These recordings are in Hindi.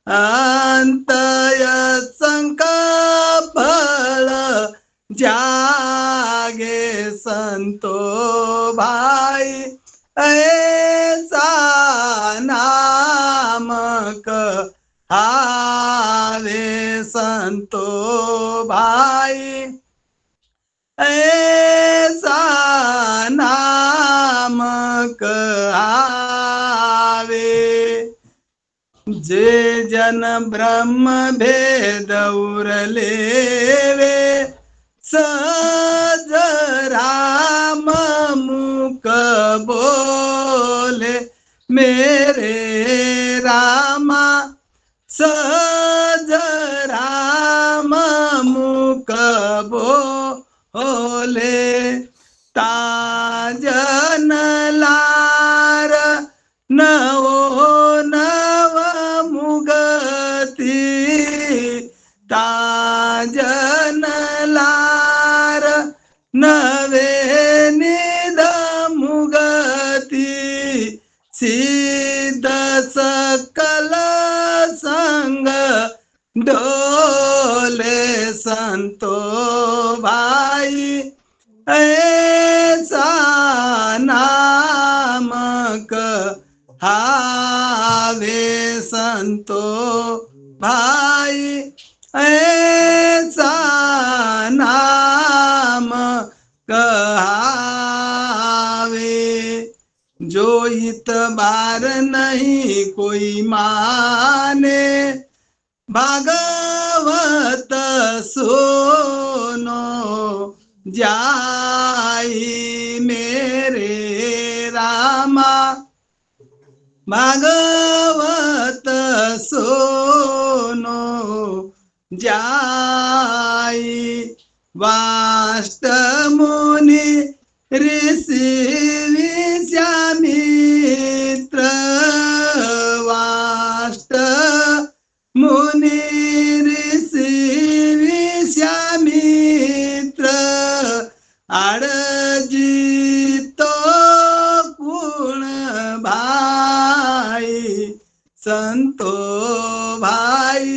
अंतय शंका फल जागे संतो भाई, ऐसा नाम कहावे संतो भाई, ऐसा नाम कहावे। जे जन ब्रह्म भेद उर लेवे, सज राम मुख बोले, मेरे रामा सज राम मुख बोले, ताजन लार नवो नव मुगती, ताजन लार नवे निध मुगती, सिद्ध सकल संग डोले संतो भाई, ऐसा नाम कहावे संतो भाई, ऐसा नाम कहावे। जो इत बार नहीं कोई माने, भागवत सुनो जाई मेरे रामा, भागवत सुनो जाई, वाष्ट मुनि ऋषि विश्वामित्र, वाष्ट मुनि ऋषि विश्वामित्र, आड़जितो गुण भाई संतो भाई,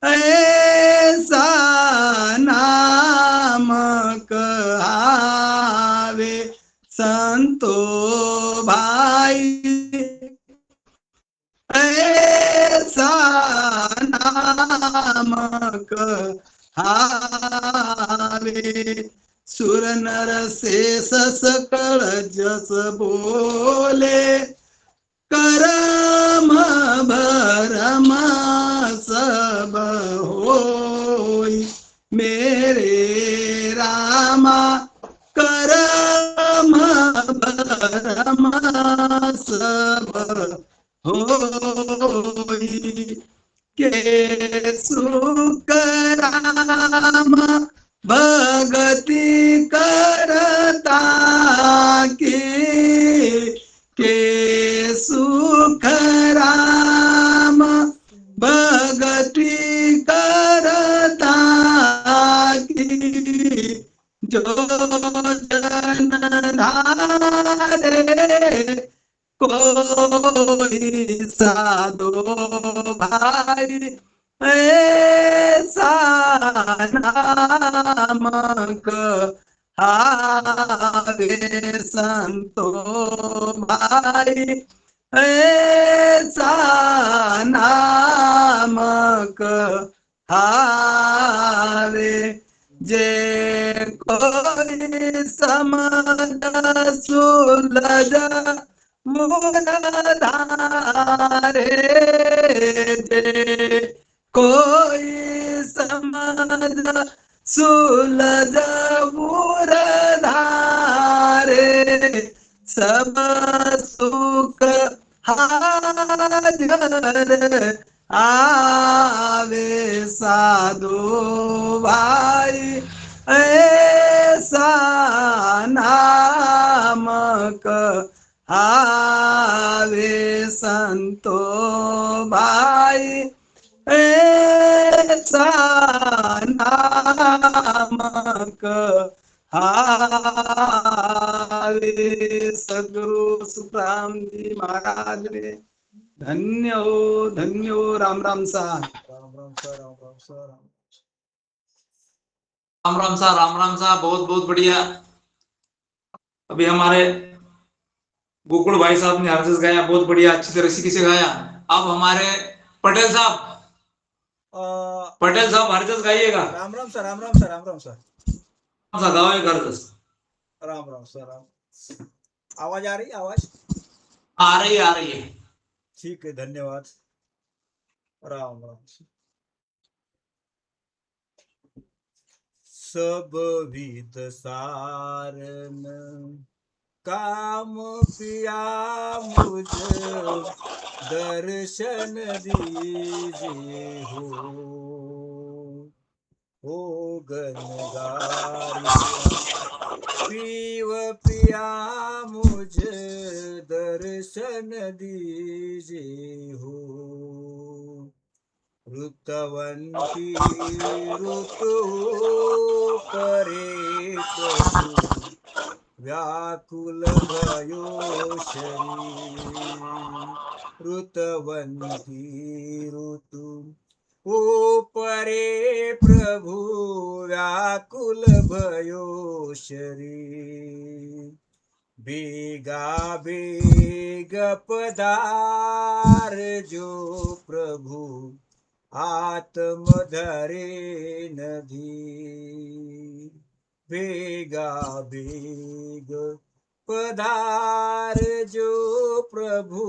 ऐसा नाम कहावे संतो भाई, ऐसा नाम कहावे। सुर नर शेष सकल जस बोले, करम भरम सब होई, मेरे रामा करम भरम सब होई, के सुख राम भगति करता की, के सुख राम भगति करता की, जो जन धारे कोई साधो भाई, ऐसा नाम कहावे संतो भाई, ऐसा नाम कहावे। जे कोई समझ सुलझ मूलधारे, जे कोई समझ सुलझ मूलधारे, सब सुख हाजर आवे साधु भाई, ऐसा नाम कहावे संतो भाई, ऐसा नाम कहावे। सदगुरु सुखराम जी महाराज ने धन्य हो राम राम सा। Ram Ram sir, Ram Ram sir. राम राम सा, राम राम सा। बहुत बहुत बढ़िया। अभी हमारे गोकुल भाई साहब ने हर्षस गाया, बहुत बढ़िया, अच्छी तरह से गाया। अब हमारे पटेल साहब हर्षस गाइएगा। Ram Ram sir, Ram Ram sir, Ram Ram sir. कौन सा गाओ एक हर्षस? राम राम सर, राम। आवाज आ रही है? आवाज आ रही है, आ रही है। ठीक है, धन्यवाद। राम राम। सब विद सारन काम पिया मुझ दर्शन दीजिए हो गनगारी पीव पिया मुझ दर्शन दीजिए हो ऋतवंती ऋतु परे प्रभु व्याकुल भयो शरीर ऋतवंती ऋतु ओ परे प्रभु व्याकुल भयो शरीर बेगा बेग पदार जो प्रभु आत्म धरे नदी बेगा बेग पधार जो प्रभु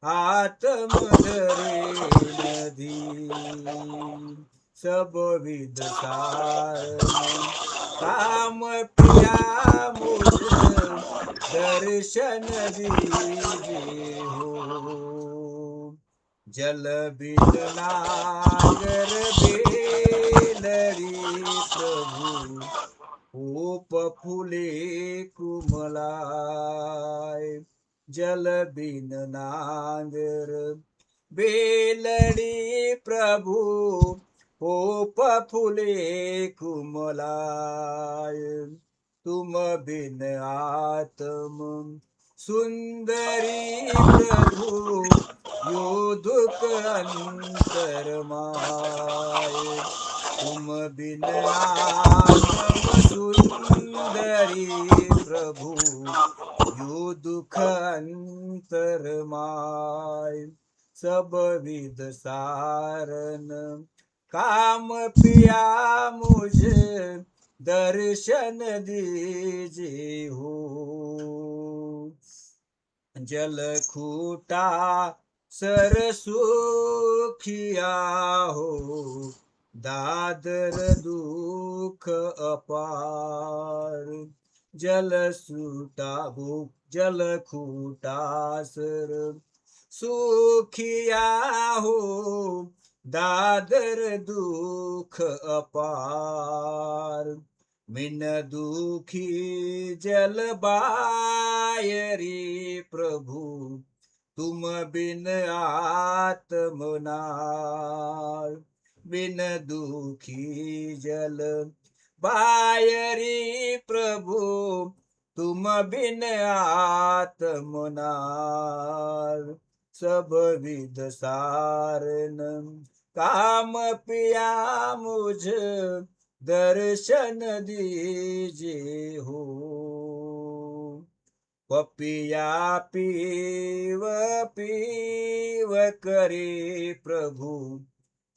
आत्म धरे नदी सब विद सारन काम पिया मुझ दर्शन दीजिए हो जल बिन नांगर बेलड़ी प्रभु ऊप फूले कुमलाय जल बिन नांगर बेलड़ी प्रभु ऊप फूले कुमलाय तुम बिन आत्म सुंदरी प्रभु यो दुख अंतर माय तुम बिन आत्म सुंदरी प्रभु यो दुख अंतर माय सब विद सारन काम पिया मुझे दर्शन दीजिए हो जल खूटा सरसुखिया हो दादर दुख अपार जल सूटा जल खूटा सर सुखिया हो दादर दुख अपार मिन दुखी जल बायरी प्रभु तुम बिन आत्मनार बिन दुखी जल बायरी प्रभु तुम बिन आत्मनार सब विद सारन काम पिया मुझ दर्शन दीजिए हो पपिया पीव पीव करे प्रभु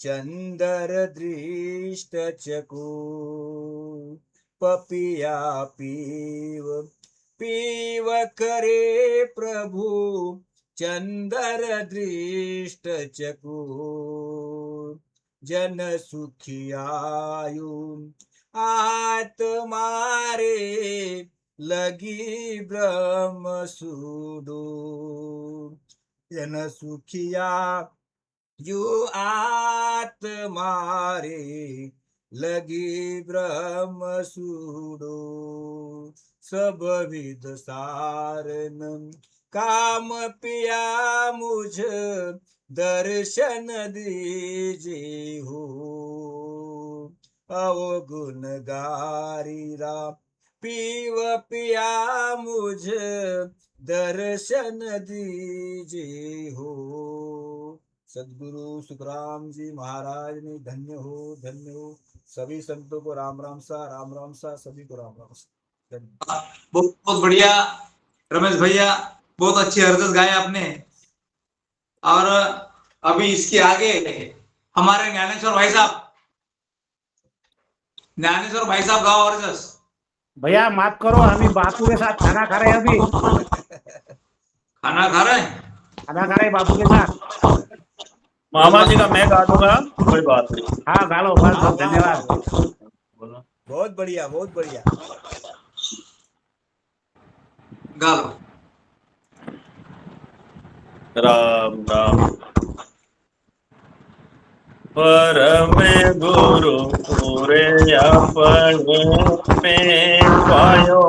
चंदर दृष्ट चको पपिया पीव पीव करे प्रभु चंदर दृष्ट चको जन सुखियायु आत्मारे लगी ब्रह्म सुडो जन सुखिया यु आत्मारे लगी ब्रह्म सुडो सब विद सारन काम पिया मुझ दर्शन दीजिए हो अवगुण गारी राम पीव पिया मुझ दर्शन दीजिए हो। सदगुरु सुखराम जी महाराज ने धन्य हो। सभी संतों को राम राम सा, राम राम सा, सभी को राम राम सा। बहुत बहुत बढ़िया रमेश भैया, बहुत अच्छी हरजत गाए आपने। और अभी इसके आगे हमारे ज्ञानेश्वर भाई साहब गाओ हरजस। भैया माफ करो, हम बापू के साथ खाना खा रहे हैं अभी। खाना खा रहे हैं? खाना खा रहे हैं बापू के साथ। मामा जी का मैं गा दूंगा, कोई बात नहीं। हाँ गालो, बस वाह बस, वाह वाह धन्यवाद। वाह, बहुत बढ़िया बहुत बढ़िया। गा लो। राम राम। परम गुरु पूरे अपने में पायो,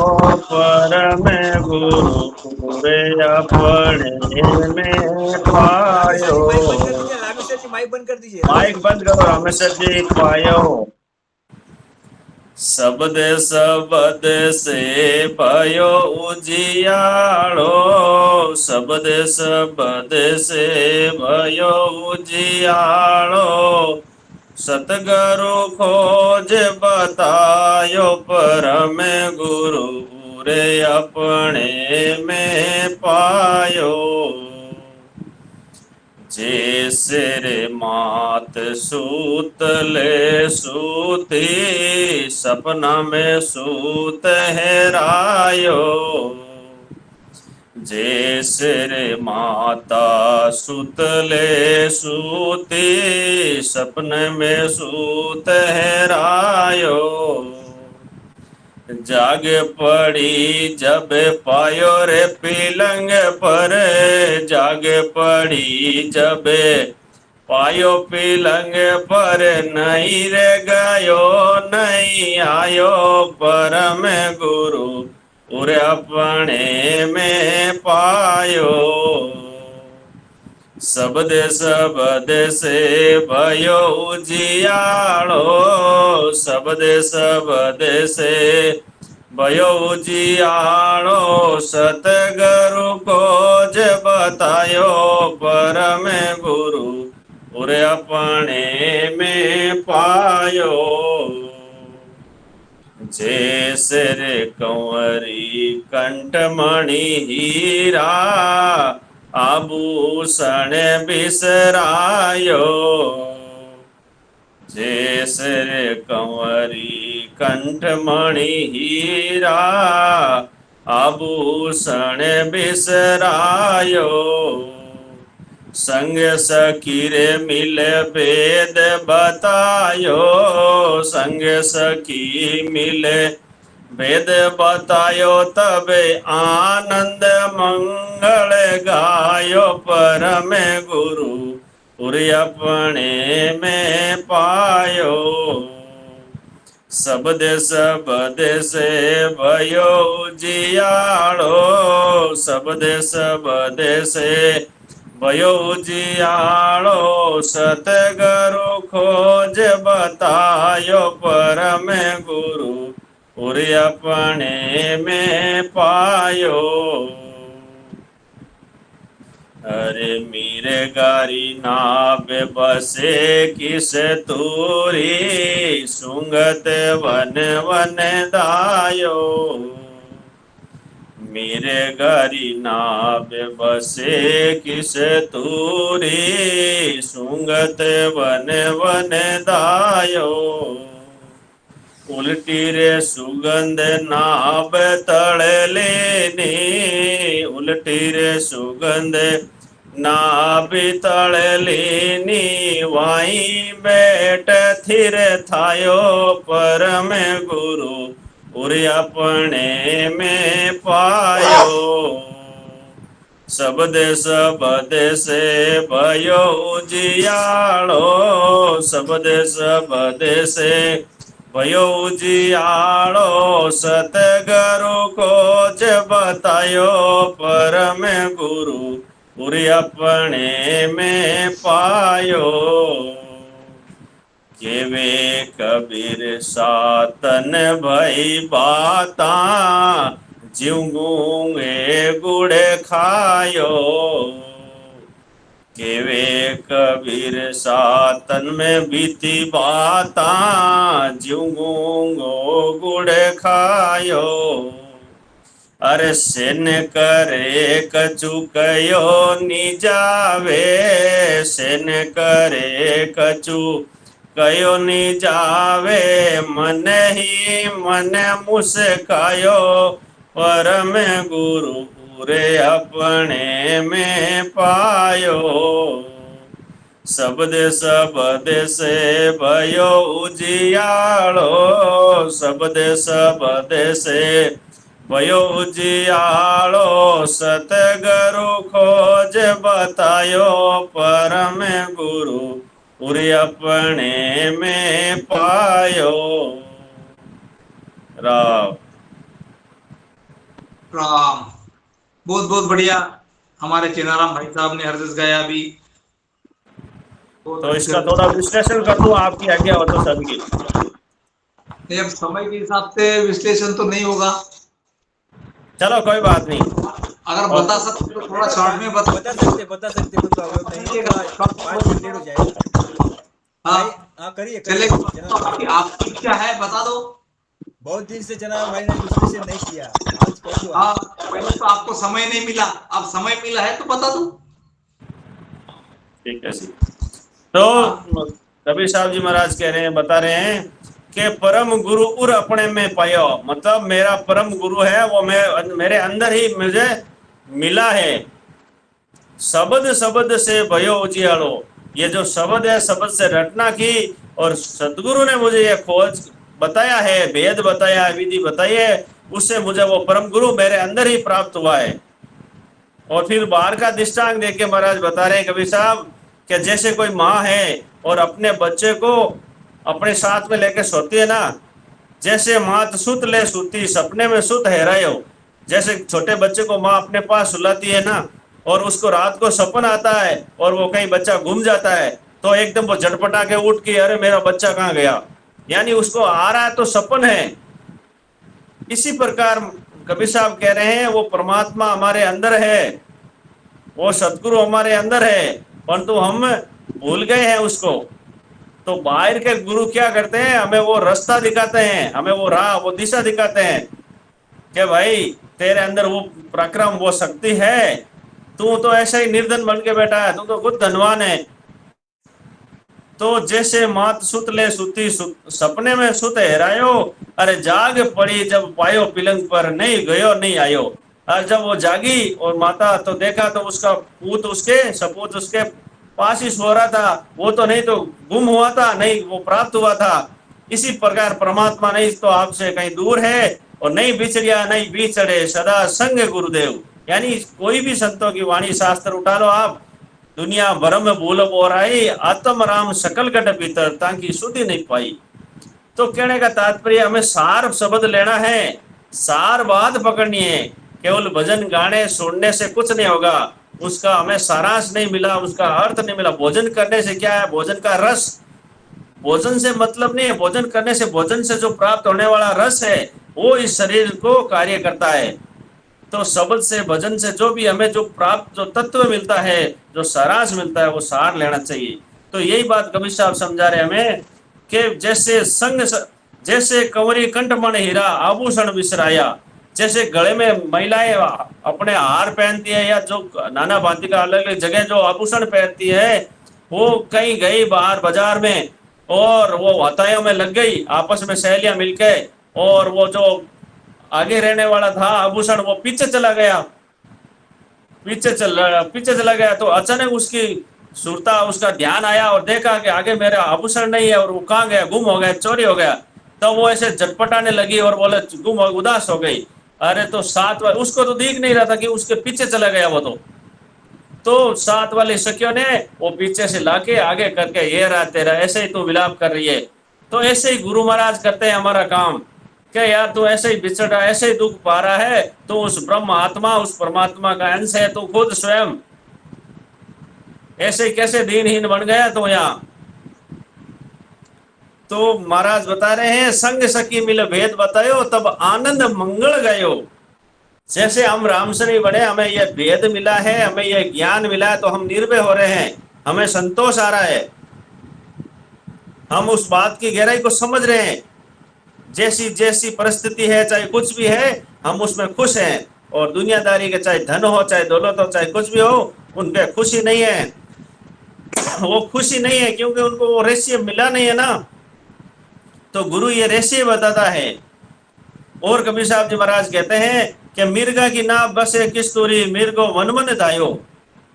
परम गुरु पूरे अपने में पायो। रामेश्वर जी माइक बंद कर दीजिए। माइक बंद करो रामेश्वर जी, पायो। शब्द शब्द से भयो उजियारो, शब्द शब्द से भयो उजियारो। सतगुरु खोज बतायो, परम गुरु रे अपने में पायो। जैसे रे मात सूतले सूती, सपना में सूत हेरायो। जैसे रे माता सुतले सूती, सपने में सूत हेरायो। जाग पड़ी जब पायो रे पीलंग पर, जाग पड़ी जब पायो पीलंग पर। नहीं रे गयो नहीं आयो, परम गुरु उरे अपने में पायो। शब्द शब्द से भयो उजियारो, शब्द शब्द से भयो उजियारो। सतगुरु खोज बतायो, परम गुरु उरे अपने में पायो। जैसे रे कंवरी कंठमणि हीरा, आभूषण बिसरायो। जैसे रे कंवरी कंठमणि हीरा, आभूषण बिसरायो। संग सखी रे मिले भेद बतायो, संग सखी मिले भेद बतायो। तबे आनंद मंगल गायो, परम गुरु उरे अपने में पायो। शब्द शब्द से भयो उजियारो, शब्द शब्द से भयो उजियारो। सतगुरु खोज बतायो, परम गुरु उरे अपने में पायो। अरे मीरे गारी नाव बसे किस तूरी, सुंगत वन वन दायो। मेरे गारी नाव बसे किस तूरी, सुंगत वन वन दायो। उल्टी रे सुगंध नाभ तड़े लेनी, उल्टी रे सुगंध नाभ तड़े लेनी। वाई बैठ थिर थायो, परम गुरु उरे अपने में पायो। शब्द शब्द से भयो उजियारो, शब्द शब्द से भयो उजियारो। सतगुरु खोज बतायो, परम गुरु उरे अपने में पायो। केवे कबीर सातन भई बाता, जीव गूंगे गुड़ खायो, केवे कबीर सातन में बीती बाता, जीव गूंगो गुड़ खायो। अरे सेन करे कछु कयो नी जावे, सेन करे कछु कयो नी जावे, मन ही मन मुस्कायो, परम गुरु पूरे अपने में पायो। शब्द शब्द से भयो उजियालो, शब्द शब्द से भयो उजियालो, सतगुरु खोज बतायो, परम गुरु पूरे अपने में पायो। राम राम। बहुत बहुत बढ़िया। हमारे चेनाराम भाई साहब ने हर्षिस गाया अभी। तो इसका थोड़ा विश्लेषण कर दूं, आपकी आज्ञा हो तो सबकी। नहीं, अब समय के हिसाब से विश्लेषण तो नहीं होगा। चलो कोई बात नहीं। अगर बता सकते तो थोड़ा शॉर्ट में बता सकते कोई प्रॉब्लम नहीं है। 5 मिनट लेट हो जाएगा। हाँ हाँ करिए चलेगा। करिए। आपकी क्या है बता दो। बहुत दिन से चना भाई ने विश्लेषण नहीं किया, आज कर दो। हाँ, पहले तो आपको समय नहीं मिला, अब समय मिला है तो बता दो। ठीक है जी। तो कबीर साहब जी महाराज कह रहे हैं, बता रहे हैं कि परम गुरु उर अपने में पायो, मतलब मेरा परम गुरु है वो मेरे अंदर ही मुझे मिला है। शब्द शब्द से भयो उजियालो, ये जो शब्द है शब्द से रटना की, और सदगुरु ने मुझे ये खोज बताया है, भेद बताया है, विधि बताई है, उससे मुझे वो परम गुरु मेरे अंदर ही प्राप्त हुआ है। और फिर बाहर का दृष्टांत देके महाराज बता रहे हैं कबीर साहब कि जैसे कोई माँ है और अपने बच्चे को अपने साथ में लेके सोती है ना, जैसे मात सुत ले सुती सपने में सुत हैरायो, जैसे छोटे बच्चे को माँ अपने पास सुलाती है ना, और उसको रात को सपन आता है और वो कहीं बच्चा घूम जाता है, तो एकदम वो झटपटा के उठ के अरे मेरा बच्चा कहाँ गया, यानी उसको आ रहा है तो सपन है। इसी प्रकार कबीर साहब कह रहे हैं वो परमात्मा हमारे अंदर है, वो सतगुरु हमारे अंदर है, परंतु हम भूल गए हैं उसको। तो बाहर के गुरु क्या करते हैं, हमें वो रास्ता दिखाते हैं, हमें वो राह वो दिशा दिखाते हैं कि भाई तेरे अंदर वो पराक्रम वो शक्ति है, तू तो ऐसा ही निर्धन बन के बैठा है, तू तो खुद धनवान है। तो जैसे मात सुत ले सुती सपने में सुत हेरायो, अरे जाग पड़ी जब पायो पिलंग पर, नहीं गयो नहीं आयो। और जब वो जागी और माता तो देखा तो उसका पूत उसके सपूत उसके पास ही सो रहा था, वो तो नहीं तो गुम हुआ था, नहीं वो प्राप्त हुआ था। इसी प्रकार परमात्मा नहीं तो आपसे कहीं दूर है और नहीं बिछड़िया नहीं बिछड़े, सदा संग गुरुदेव। यानी कोई भी संतों की वाणी शास्त्र उठा लो आप, दुनिया भर में भूल बोराई, आत्म राम सकल गढ़ भीतर ताकि सुधि नहीं पाई। तो कहने का तात्पर्य हमें सार शब्द लेना है, सार बात पकड़नी है। केवल भजन गाने सुनने से कुछ नहीं होगा, उसका हमें सारांश नहीं मिला, उसका अर्थ नहीं मिला। भोजन करने से क्या है, भोजन का रस, भोजन से मतलब नहीं है, भोजन करने से भोजन से जो प्राप्त होने वाला रस है वो इस शरीर को कार्य करता है। तो शब्द से भजन से जो भी हमें जो प्राप्त जो तत्व मिलता है, जो सारांश मिलता है, वो सार लेना चाहिए। तो यही बात कबीर साहब समझा रहे हमें कि जैसे संग जैसे कंवरी कंठमण हीरा आभूषण विसराया, जैसे गले में महिलाएं अपने हार पहनती है या जो नाना भांति का अलग अलग जगह जो आभूषण पहनती है, वो कहीं गई बाहर बाजार में और वो हथाइयों में लग गई, आपस में सहेलियां मिलके, और वो जो आगे रहने वाला था आभूषण वो पीछे चला गया, पीछे चला गया। तो अचानक उसकी सुरता उसका ध्यान आया और देखा कि आगे मेरा आभूषण नहीं है, और वो कहाँ गया, गुम हो गया, चोरी हो गया। तो वो ऐसे झटपटाने लगी और बोले गुम हो, उदास हो गई। अरे तो साथ वाले उसको तो दिख नहीं रहा था कि उसके पीछे चला गया वो, तो साथ वाली सखियों ने वो पीछे से लाके आगे करके ये रहा तेरा, ऐसे ही तू विलाप कर रही है। तो ऐसे ही गुरु महाराज करते हैं हमारा काम, क्या यार तू ऐसे ही बिछड़ा, ऐसे ही दुख पा रहा है, तो उस ब्रह्म आत्मा उस परमात्मा का अंश है, तू खुद स्वयं ऐसे कैसे दीनहीन बन गया तो यहाँ। तो महाराज बता रहे हैं संग सखी मिल भेद बतायो, तब आनंद मंगल गयो। जैसे हम राम से नहीं बने, हमें यह भेद मिला है, हमें यह ज्ञान मिला है, तो हम निर्भय हो रहे हैं, हमें संतोष आ रहा है, हम उस बात की गहराई को समझ रहे हैं। जैसी जैसी परिस्थिति है, चाहे कुछ भी है, हम उसमें खुश हैं। और दुनियादारी के चाहे धन हो, चाहे दौलत हो, चाहे कुछ भी हो, उनके खुशी नहीं है। वो खुशी नहीं है क्योंकि उनको वो रहस्य मिला नहीं है ना। तो गुरु ये रहस्य बताता है। और कबीर साहब जी महाराज कहते हैं कि मिर्गा की नाभ बसे किस्तूरी, मिर्गो वन मन धायो।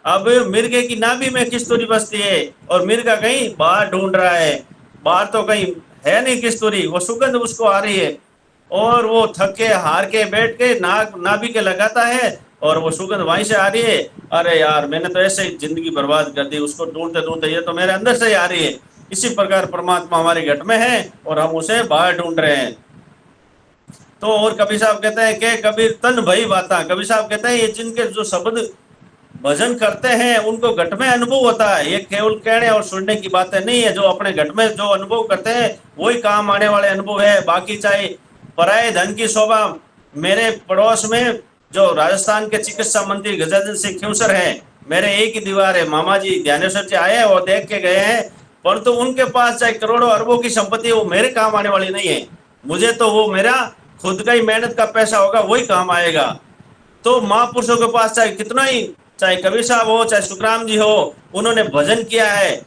अब मिर्गे की नाभि में किस्तूरी बसती है और मिर्गा कहीं बाहर ढूंढ रहा है, बाहर तो कहीं है नहीं किस्तूरी, वो सुगंध उसको आ रही है और वो थके हार के बैठ के नाक नाभि के लगाता है और वो सुगंध वहीं से आ रही है। अरे यार, मैंने तो ऐसे ही जिंदगी बर्बाद कर दी, उसको ढूंढते ढूंढते ये तो मेरे अंदर से ही आ रही है। इसी प्रकार परमात्मा हमारे घट में है और हम उसे बाहर ढूंढ रहे हैं। तो और कबीर साहब कहते हैं कि कबीर तन भई बाता, कबीर साहब कहते हैं ये जिनके जो शब्द भजन करते हैं उनको घट में अनुभव होता है। ये केवल कहने और सुनने की बातें नहीं है, जो अपने घट में जो अनुभव करते हैं वही काम आने वाले अनुभव है। बाकी चाहे पराये धन की शोभा, मेरे पड़ोस में जो राजस्थान के चिकित्सा मंत्री गजानन सिंह खिंवसर है, मेरे एक ही दीवार है, मामा जी ज्ञानेश्वर जी आए और देख के गए हैं, परंतु उनके पास चाहे करोड़ों अरबों की संपत्ति, वो मेरे काम आने वाली नहीं है। मुझे तो वो मेरा खुद का ही मेहनत का पैसा होगा, वही काम आएगा। तो महापुरुषों के पास चाहे कितना ही, चाहे कबीर साहब हो, चाहे सुखराम जी हो, उन्होंने भजन किया है,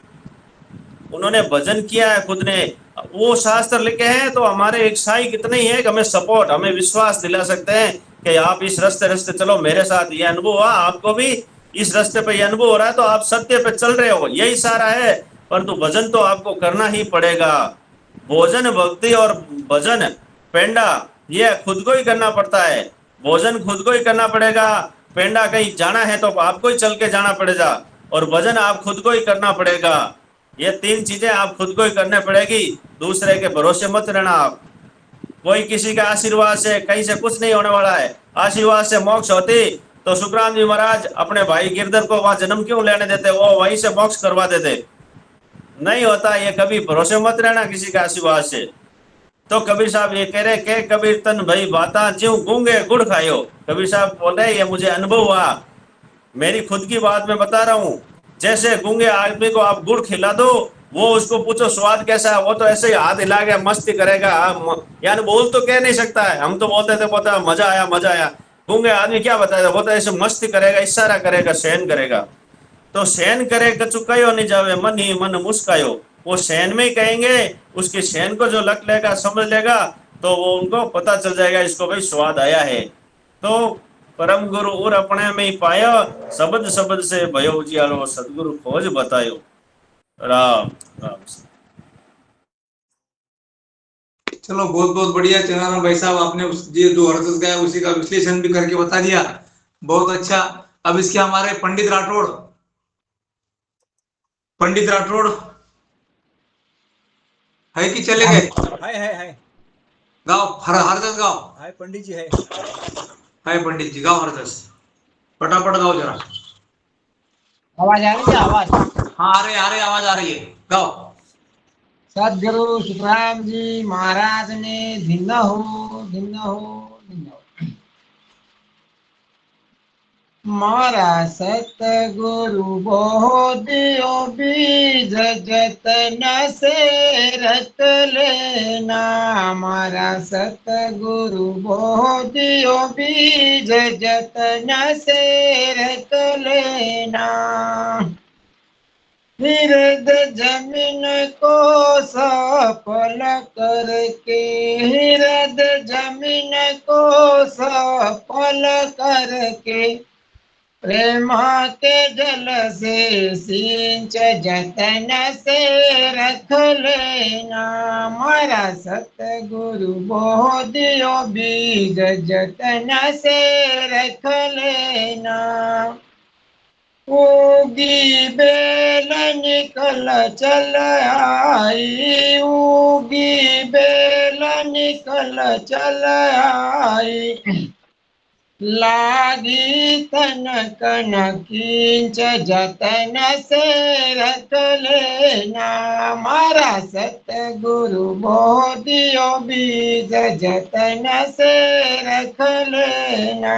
उन्होंने भजन किया है खुद ने, वो शास्त्र लिखे हैं। तो हमारे एक साई कितने ही है कि हमें सपोर्ट, हमें विश्वास दिला सकते हैं कि आप इस रास्ते रास्ते चलो, मेरे साथ ये अनुभव हुआ, आपको भी इस रास्ते पे ये अनुभव हो रहा है, तो आप सत्य पे चल रहे हो, यही सारा है। परंतु भजन तो आपको करना ही पड़ेगा। भोजन भक्ति और भजन पेंडा ये खुद को ही करना पड़ता है। भोजन खुद को ही करना पड़ेगा, पेंडा कहीं जाना है तो आपको ही चल के जाना पड़ेगा, और भजन आप खुद को ही करना पड़ेगा। ये तीन चीजें आप खुद को ही करने पड़ेगी, दूसरे के भरोसे मत रहना आप। कोई किसी का आशीर्वाद से कहीं से कुछ नहीं होने वाला है। आशीर्वाद से मोक्ष होती तो सुखराम जी महाराज अपने भाई गिरधर को वहां जन्म क्यों लेने देते, वो वहीं से मोक्ष करवा देते। नहीं होता, ये कभी भरोसे मत रहना किसी का आशीर्वाद से। तो कबीर साहब ये कह रहे के कबीर तन भई बाता ज्यों गूंगे गुड़ खायो। कबीर साहब बोल रहे ये मुझे अनुभव हुआ, मेरी खुद की बात मैं बता रहा हूँ। जैसे गूंगे आदमी को आप गुड़ खिला दो, वो उसको पूछो स्वाद कैसा है, वो तो ऐसे ही हाथ हिला के मस्ती करेगा, यानी बोल तो कह नहीं सकता है। हम तो बोलते थे बोलता मजा आया मजा आया, गूंगे आदमी क्या बताएगा, वो तो ऐसे मस्ती करेगा, इशारा करेगा, सहन करेगा। तो सहन करे कछु कयो नहीं जावे, मन ही मन मुस्कायो। वो सहन में ही कहेंगे, उसके सहन को जो लग लेगा, समझ लेगा, तो वो उनको पता चल जाएगा इसको भाई स्वाद आया है। तो परम गुरु और अपने में ही पायो, शब्द शब्द से भयो उजियालो, सदगुरु खोज बतायो। राम राम। चलो बहुत बहुत बढ़िया चंद्राराम भाई साहब, आपने उस ये जो हरजस गाया उसी का विश्लेषण भी करके बता दिया, बहुत अच्छा। अब इसके हमारे पंडित राठौड़, पंडित राठौड़ है कि चले गए? है गाओ हरजस गाओ। हाय पंडित जी है पंडित जी गाओ हरजस, फटाफट गाओ जरा। आवाज आ रही है? आवाज हाँ आ रही आवाज आ रही है, गाओ। सदगुरु सुखराम जी महाराज ने धिन्ना हो धिन्ना हो धिन्ना हो। मारा सतगुरु बोधियो बीज जतन से रत लेना। मारा सतगुरु बोधियो बीज जतन से रत लेना। हृदय जमीन को सफल करके, हृदय जमीन को सफल करके, प्रेम के जल से सिंच जतन से रख लेना। मारा सतगुरु बोधियो बीज जतन से रख लेना। उगी बेल निकल चल आई, उगी बेल निकल चल आई, लागी तन कन किंच जतन से रख लेना, मारा सतगुरु बोधियो बीज जतन से रख लेना।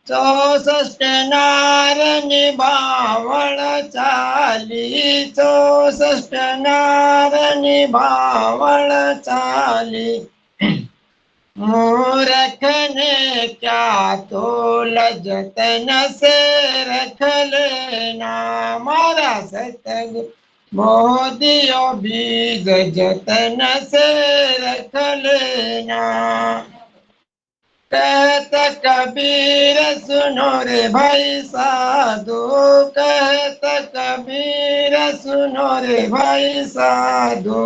64 नार निभावण चाली, 64 नार निभावण चाली, मूर्ख ने क्या तोल जतन से रख लेना, मारा सतगुरु मोदियो बीज जतन से रख लेना। कहत कबीर सुनो रे भाई साधु, कहत कबीर सुनो रे भाई साधु,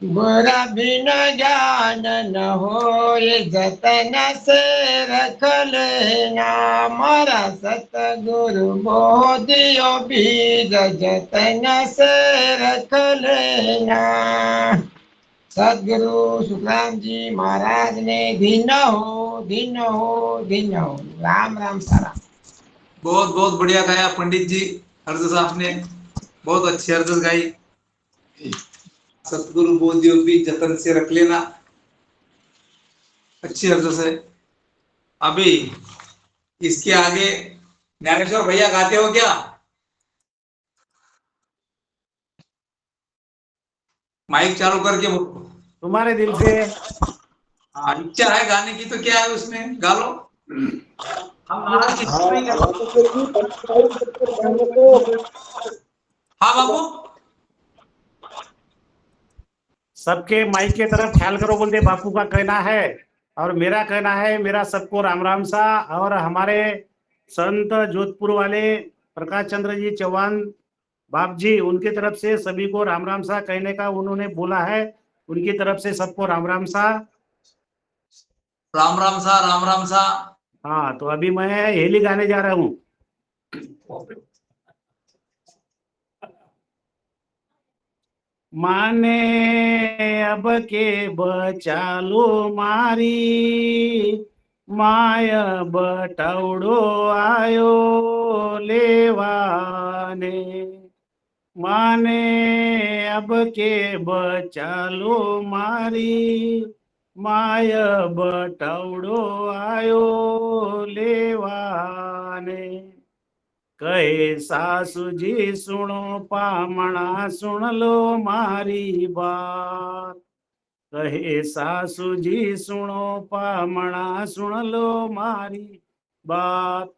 बुरा बिन ज्ञान न होए जतन से रख लेना, मारा सतगुरु बोधियो बीज जतन से रख लेना। सदगुरु सुखराम जी महाराज ने धीन हो, धीन हो, धीन हो। राम राम सारा। बहुत बहुत बढ़िया गाया पंडित जी, हरजस आपने बहुत अच्छी हरजस गाई। सतगुरु बोधियो भी जतन से रख लेना, अच्छी हरजस है। अभी इसके आगे ज्ञानेश्वर भैया गाते हो क्या? माइक चालू करके तुम्हारे दिल से। हाँ, इच्छा है गाने की तो क्या है उसमें, गा लो। हम महाराज की हाँ बाबू, सबके माइक के तरफ ख्याल करो बोलते बापू का कहना है, और मेरा कहना है। मेरा सबको राम राम सा। और हमारे संत जोधपुर वाले प्रकाश चंद्र जी चौहान बाप जी, उनकी तरफ से सभी को राम राम सा कहने का उन्होंने बोला है। उनकी तरफ से सबको राम राम सा। राम राम सा, राम राम सा। हाँ, तो अभी मैं हेली गाने जा रहा हूँ। माने अब के बचालो मारी, माय बटावड़ो आयो लेवाने। माने अब के बचालो मारी, माय बटावड़ो आयो लेवाने। कहे सासू जी सुनो पामणा सुन लो मारी बात, कहे सासू जी सुनो पामणा सुन लो मारी बात।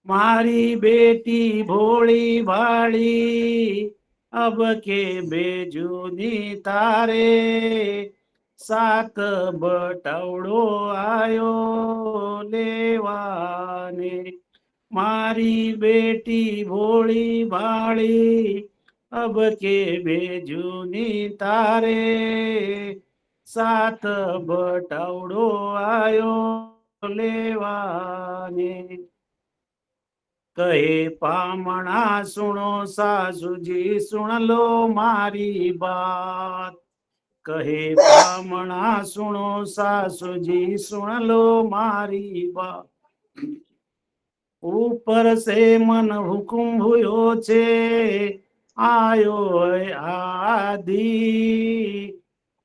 मारी बेटी भोली भाली, अब के बेजूनी तारे, सात बटावड़ो आयो लेवाने। मारी बेटी भोली भाली, अब के बेजूनी तारे, सात बटावड़ो आयो लेवाने। कहे पामणा सुनो सासू जी सुन लो मारी बात, कहे पामणा सुनो सासू जी सुन लो मारी बात। ऊपर से मन हुकुम हुयो छे, आयो आधी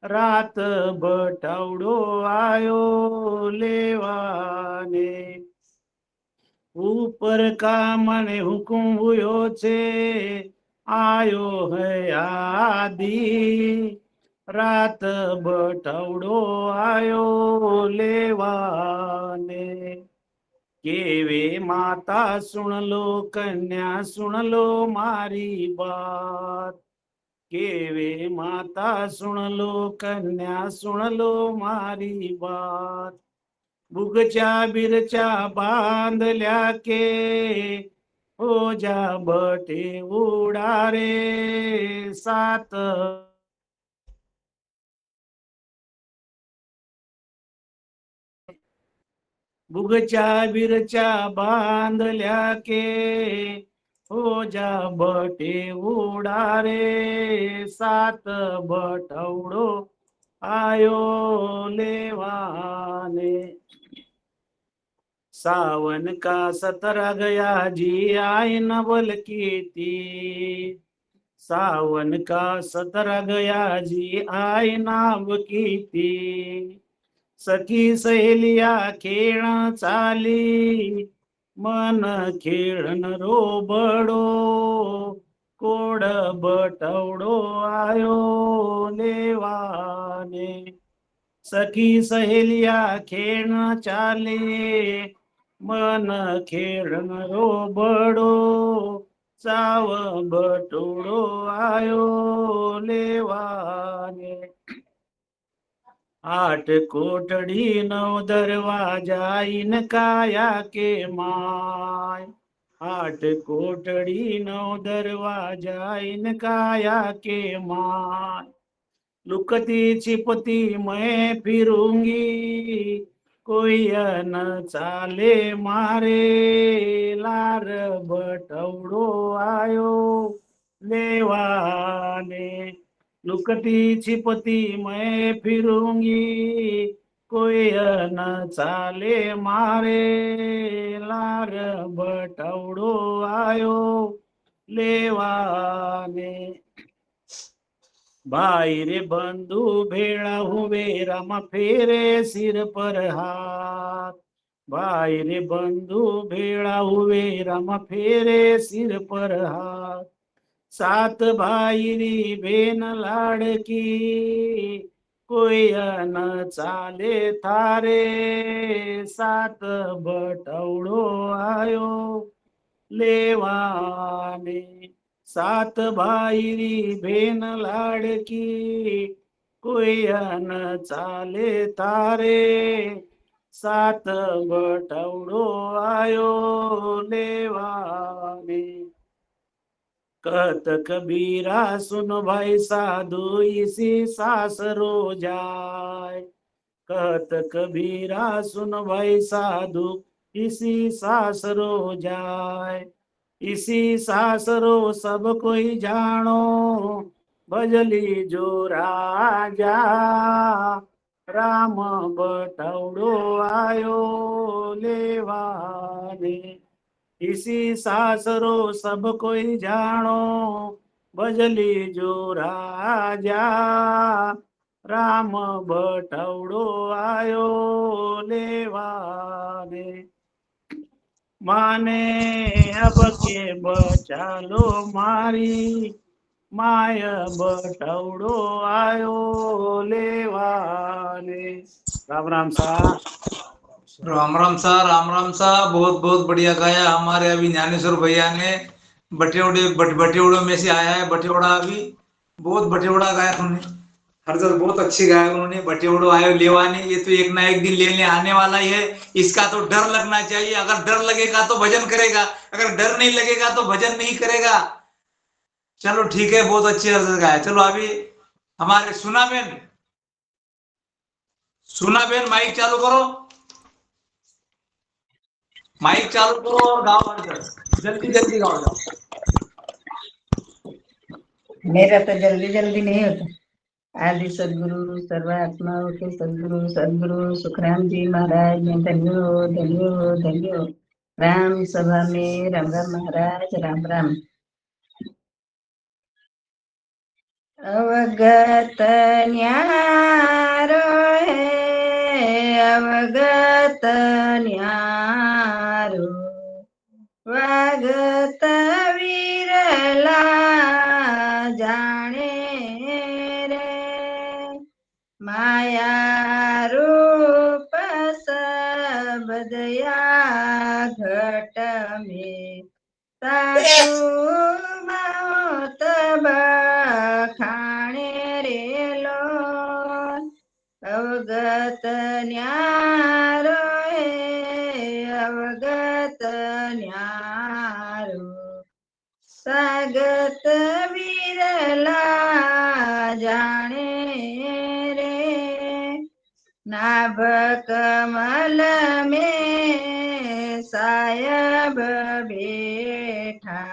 रात बटावड़ो आयो लेवाने। ऊपर का मन हुकुम हुयो छे, आयो है आधी रात बटावड़ो आयो लेवाने। केवे माता सुन लो कन्या सुन लो मारी बात, केवे माता सुन लो कन्या सुन लो मारी बात। बुगचा बिरचा बांध ल्या के, हो जा बटे उड़ारे, सात बुगचा बिरचा बांधल्या के, हो जा बटे उडारे, सात बटावड़ो आयो लेवाने। सावन का 17 गया जी आई न बोल की थी। सावन का 17 गया जी आई नाम की थी। सखी सहेलिया खेळ चाली मन खेळन रोबडो कोड बटवडो आयो लेवाने। सखी सहेलिया खेळ चाले मन खेळन रोबडो चाव बटोडो आयो लेवाने। 8 कोटडी 9 दरवाजा इनकाया के माय। 8 कोटडी 9 दरवाजा इनकाया के माय। लुकती छिपती मैं फिरूंगी कोई न चाले मारे लार बटवडो आयो लेवाने। लुकती छिपती मैं फिरूंगी कोई न चाले मारे लार बटवडो आयो लेवाने। भाई रे बंधु भेड़ा हुए राम फेरे सिर पर हाथ। भाई रे बंधु भेड़ा हुए राम फेरे सिर पर हाथ। 7 भाई री बेन लाड़की कोई न चाले थारे 7 बटवडो आयो लेवाने। 7 भाई री बेन लाड़की कोई न चाले तारे 7 बटवडो आयो लेवाने। कहत कबीरा सुन भाई साधु इसी सासरो जाय। कहत कबीरा सुन भाई साधु इसी सासरो जाय। इसी सासरो सब कोई जानो भजली जो राजा राम बटवडो आयो लेवाने। इसी सासरो सब कोई जानो भजली जो राजा राम बटवडो आयो लेवाने। माने अब के बचालो मारी माय बटवडो आयो लेवाने। राम राम सा। राम राम सा बहुत बहुत बढ़िया गाया हमारे अभी ज्ञानेश्वर भैया ने। बटेवड़े में से आया है बटेवड़ा। अभी बहुत बटेवड़ा गाया उन्होंने। हरदर बहुत अच्छी गाया उन्होंने। बटेवड़ो आयो लेवाने, ये तो एक ना एक दिन लेने आने वाला ही है। इसका तो डर लगना चाहिए। अगर डर लगेगा तो भजन करेगा, अगर डर नहीं लगेगा तो भजन नहीं करेगा। चलो ठीक है, बहुत अच्छे हरदर गाया। चलो अभी हमारे सुना बेन माइक चालू करो। माइक चालू करो और गाओ हरदर। जल्दी जल्दी गाओ जाओ। मेरा तो जल्दी जल्दी नहीं होता। आदि सदगुरु सर्वात्माओं के सदगुरु सुखराम जी महाराज ने धन्य हो धन्य हो। राम सभा में राम राम महाराज राम राम। अवगत न्यारो है अवगत न्यारो वागत विरला जाने रे माया रूप सबदया घट में सासु मौत बखाणे रे लो अवगत न्यारो है अवगत न्यारो सागत विरला जाने रे नाभ कमल में सायब बैठा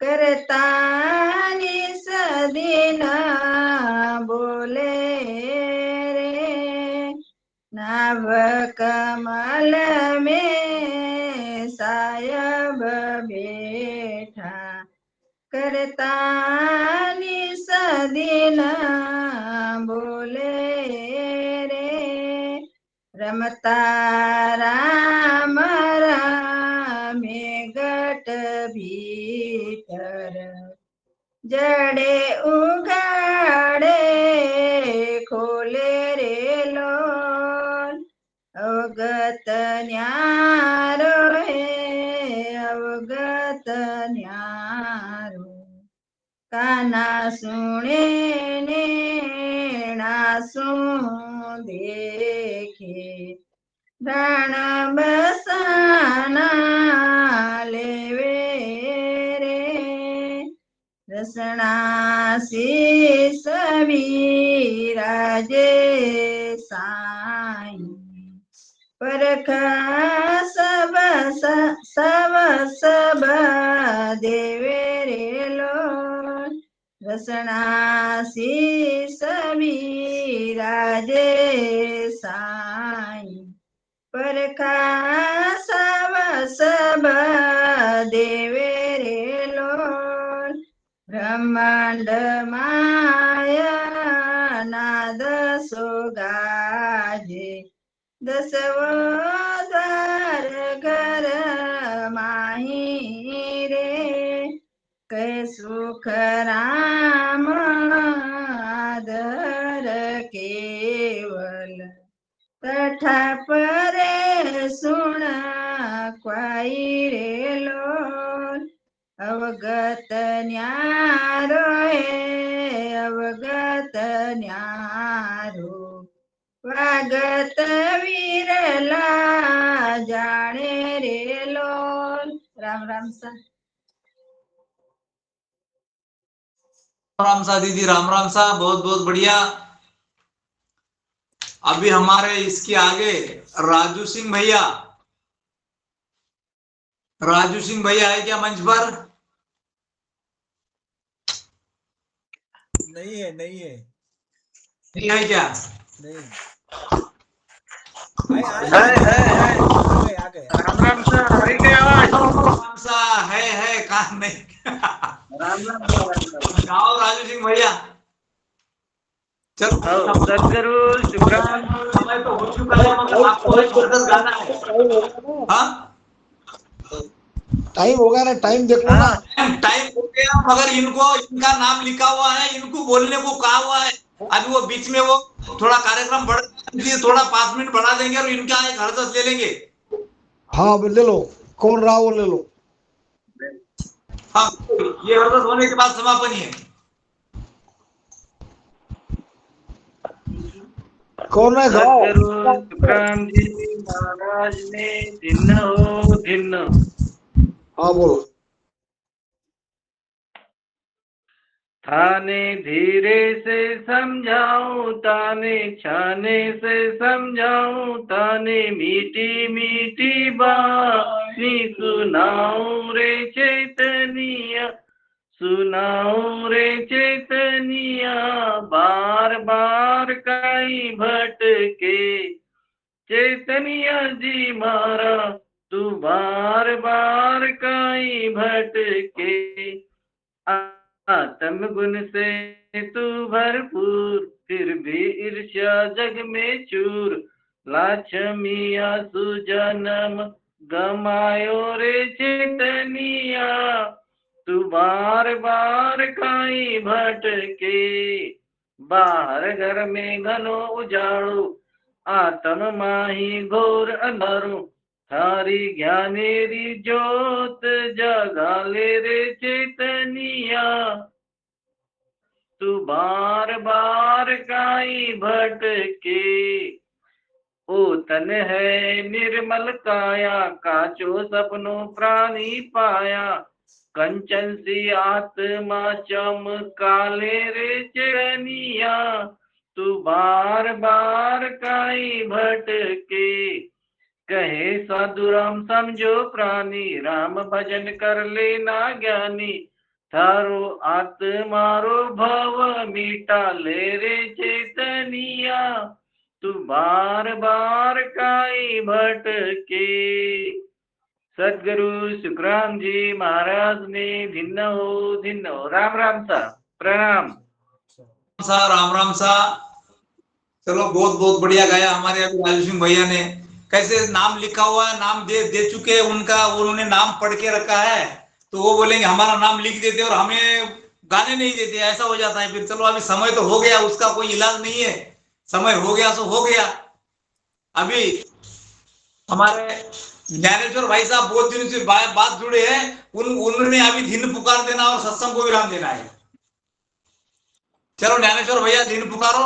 करता निस दिन बोले नव कमल में सायब बैठा करता निसदिन बोले रे रमता राम रामे गट भीतर जड़े उगाड़े खोले रे लोल अवगत न्यारो है अवगत न्यारो काना सुने नेणा सुन देखे प्राण बसाना लेवे रे रसना शीस विराजे साई परख सब सब देवे रे लोल रसना शीस विराजे साई परखा सब देवे रे लोल ब्रह्मांड माया नाद सोगाजे दसवो द्वार घर माही रे कै सुख राम आदर केवल तठा परे सुण क्वाई रे लोल अवगत न्यारो है अवगत न्यारो स्वागत वीरला जाने रे लोल राम राम सा राम सा दीदी, राम राम सा, बहुत बहुत बढ़िया। अभी हमारे इसके आगे राजू सिंह भैया है क्या मंच पर? नहीं है नहीं है क्या? नहीं आ गए राम राम सा है क्या? राम सा है कहा नहीं। गाओ राजू सिंह भैया, चलो। सदगुरु शुक्रान समय तो हो चुका है, मगर आपको एक बदल गाना है। हाँ, टाइम होगा ना, टाइम देखो ना। टाइम हो गया, मगर इनका नाम लिखा हुआ है, इनको बोलने को कहा हुआ है। अभी वो बीच में वो थोड़ा कार्यक्रम बढ़ इसलिए थोड़ा 5 मिनट बढ़ा देंगे और इनका एक हरदस ले लेंगे। हाँ ले लो, कौन रहा वो ले लो। हाँ, ये हरदस होने के बाद समापन ही है। कौन है गाओ? सदगुरु शुक्रान जी महाराज ने दिन हो दिन। हाँ बोलो। थाने धीरे से समझाऊं ताने छाने से समझाऊं ताने मीठी मीठी बानी सुनाऊं रे चैतनिया सुनाऊं रे चैतनिया बार बार काई भटके चैतनिया जी मारा तू बार बार काई भटके आत्म गुण से तू भरपूर फिर भी ईर्ष्या जग में चूर लाछमिया सुजन्म गमायो रे चैतनिया तू बार बार काई भटके बाहर घर में घनो उजाड़ो आत्म माही घोर अंधारो थारी ज्ञानेरी ज्योत जगा ले रे चैतनिया तू बार बार काई भटके ओ तन है निर्मल काया काचो सपनो प्राणी पाया कंचन सी आत्मा चमकाले रे चैतनिया तू बार बार काई भटके कहे साधु राम समझो प्राणी राम भजन कर लेना ज्ञानी थारो आत्मारो भव मीटा ले रे चैतनिया तू बार बार काई भटके। सदगुरु सुखराम जी महाराज ने धिन्न हो। राम राम सा, प्रणाम। सा राम राम सा। चलो बहुत बहुत बढ़िया गाया हमारे अभी राजू सिंह भैया ने। कैसे नाम लिखा हुआ है, नाम दे चुके हैं उनका, उन्होंने नाम पढ़ के रखा है, तो वो बोलेंगे हमारा नाम लिख देते और हमें गाने नहीं देते, ऐसा हो जाता है फिर। चलो अभी समय तो हो गया, उसका कोई इलाज नहीं है, समय हो गया सो हो गया। अभी हमारे ज्ञानेश्वर भाई साहब बहुत दिनों से बात जुड़े हैं, उन्होंने अभी दिन पुकार देना और सत्संग को विराम देना है। चलो ज्ञानेश्वर भैया दिन पुकारो,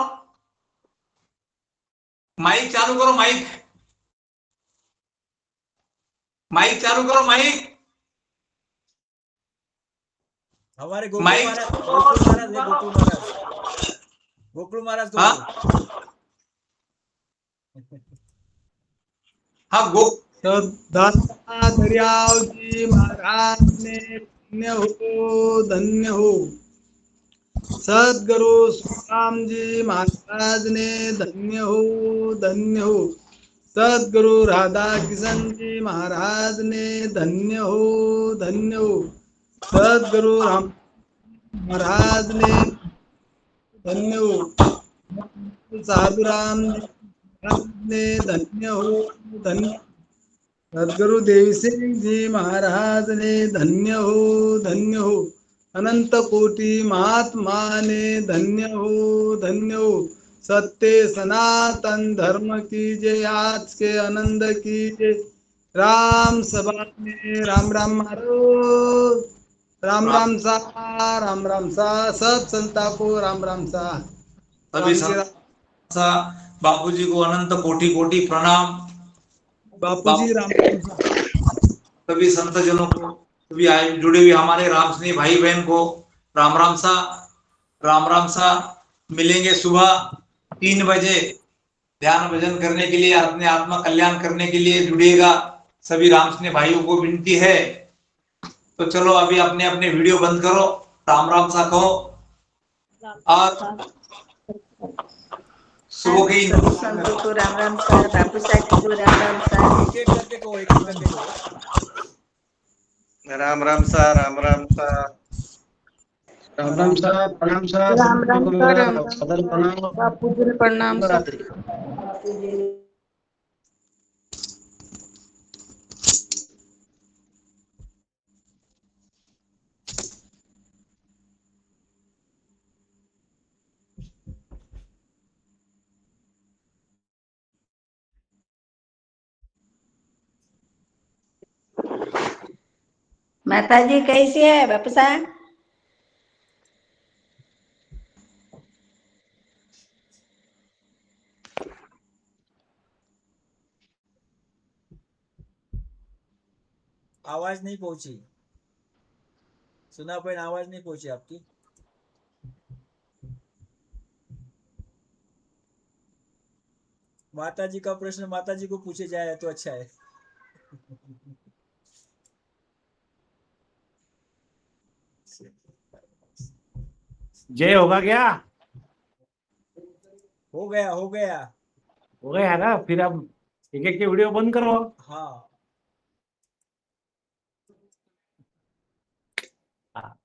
माइक चालू करो, माइक माइक चालू करो, माइक हमारे गोकुल माइक महाराज, गोकुल महाराज है, गोकुल महाराज, गोकुल महाराज को हाँ बोलो। हाँ गो दादा दरियाव जी महाराज ने धन्य हो। सदगुरु सुखराम जी महाराज ने धन्य हो। सदगुरु राधा किशन जी महाराज ने धन्य हो। सदगुरु राम महाराज ने धन्य हो। साधु राम जी महाराज ने धन्य। सदगुरु देव सिंह जी महाराज ने धन्य हो। अनंत कोटि महात्मा ने धन्य हो। सत्य सनातन धर्म की जय, आज के आनंद की जय। राम सभा में राम राम मारो, राम राम सा, राम राम सा, सब संता को राम राम सा। सभी राम के राम। सा बापूजी को अनंत कोटि कोटि प्रणाम। बापूजी राम राम सा। सभी संत जनों को, सभी आए जुड़े हुए हमारे राम स्नेही भाई बहन को राम राम सा, राम राम सा। मिलेंगे सुबह 3 बजे ध्यान भजन करने के लिए, अपने आत्मा कल्याण करने के लिए जुड़िएगा। सभी राम स्नेही भाइयों को विनती है। तो चलो अभी अपने अपने वीडियो बंद करो, राम राम सा कहो और सुबह की सभी संतों को राम राम सा, बापू साहब को राम राम सा। एक एक करके कहो, एक एक करके कहो। राम राम सा, राम राम सा। राम राम सा, प्रणाम सा, राम राम सा, राम राम सदर सा, प्रणाम, बापू जी प्रणाम सा। शुभरात्रि। माता जी कैसी है बापू साहब? आवाज नहीं पहुंची, सुना पर आवाज नहीं पहुंची आपकी। माता जी का प्रश्न माता जी को पूछे जाए तो अच्छा है। जय होगा क्या? हो गया, हो गया। हो गया ना? फिर अब एक एक के वीडियो बंद करो। हाँ हाँ।